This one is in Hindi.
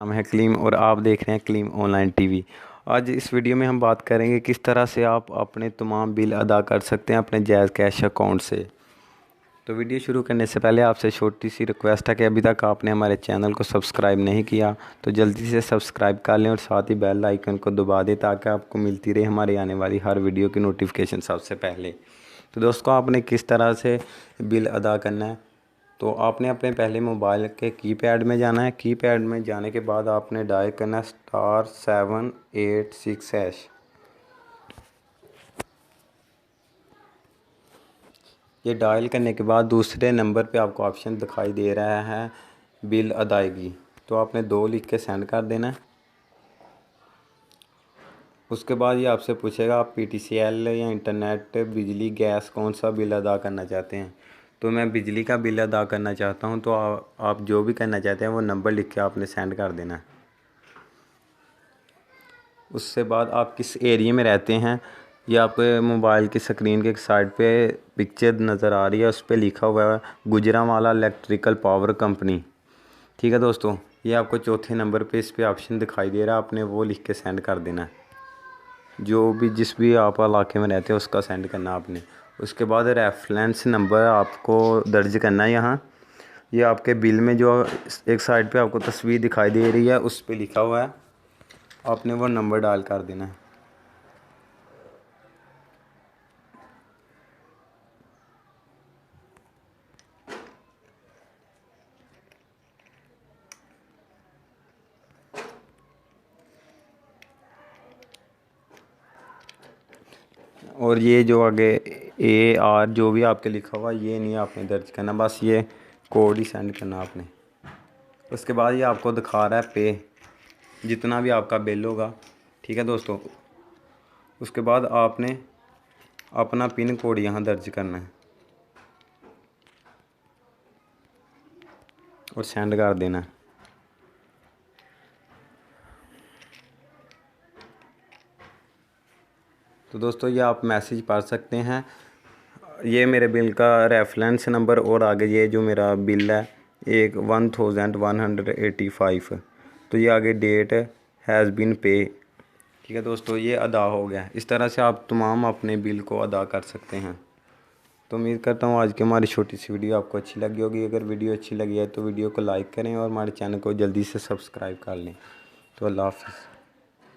नाम है क्लीम और आप देख रहे हैं क्लीम ऑनलाइन टीवी। आज इस वीडियो में हम बात करेंगे किस तरह से आप अपने तमाम बिल अदा कर सकते हैं अपने जायज़ कैश अकाउंट से। तो वीडियो शुरू करने से पहले आपसे छोटी सी रिक्वेस्ट है कि अभी तक आपने हमारे चैनल को सब्सक्राइब नहीं किया तो जल्दी से सब्सक्राइब कर लें और साथ ही बेल आइकन को दबा दें ताकि आपको मिलती रहे हमारी आने वाली हर वीडियो की नोटिफिकेशन सबसे पहले। तो दोस्तों, आपने किस तरह से बिल अदा करना है, तो आपने अपने पहले मोबाइल के कीपैड में जाना है। कीपैड में जाने के बाद आपने डायल करना है *786#। ये डायल करने के बाद दूसरे नंबर पे आपको ऑप्शन दिखाई दे रहा है बिल अदायगी, तो आपने 2 लिख के सेंड कर देना है। उसके बाद ये आपसे पूछेगा आप PTCL या इंटरनेट, बिजली, गैस कौन सा बिल अदा करना चाहते हैं। तो मैं बिजली का बिल अदा करना चाहता हूं, तो आप जो भी करना चाहते हैं वो नंबर लिख के आपने सेंड कर देना है। उससे बाद आप किस एरिया में रहते हैं, ये आपके मोबाइल की स्क्रीन के साइड पे पिक्चर नज़र आ रही है, उस पर लिखा हुआ है गुजरांवाला इलेक्ट्रिकल पावर कंपनी। ठीक है दोस्तों, ये आपको चौथे नंबर पे इस पर ऑप्शन दिखाई दे रहा है, आपने वो लिख के सेंड कर देना है। जो भी जिस भी आप इलाके में रहते हैं उसका सेंड करना आपने। उसके बाद रेफरेंस नंबर आपको दर्ज करना है यहाँ। ये आपके बिल में जो एक साइड पे आपको तस्वीर दिखाई दे रही है उस पे लिखा हुआ है, आपने वो नंबर डायल कर देना है। और ये जो आगे AR जो भी आपके लिखा हुआ ये नहीं आपने दर्ज करना, बस ये कोड ही सेंड करना आपने। उसके बाद ये आपको दिखा रहा है पे जितना भी आपका बिल होगा। ठीक है दोस्तों, उसके बाद आपने अपना पिन कोड यहाँ दर्ज करना है और सेंड कर देना है। तो दोस्तों, ये आप मैसेज पढ़ सकते हैं, ये मेरे बिल का रेफरेंस नंबर और आगे ये जो मेरा बिल है 1185। तो ये आगे डेट हैज़ बीन पे। ठीक है दोस्तों, ये अदा हो गया। इस तरह से आप तमाम अपने बिल को अदा कर सकते हैं। तो उम्मीद करता हूँ आज की हमारी छोटी सी वीडियो आपको अच्छी लगी होगी। अगर वीडियो अच्छी लगी है तो वीडियो को लाइक करें और हमारे चैनल को जल्दी से सब्सक्राइब कर लें। तो अल्लाह हाफ़िज़।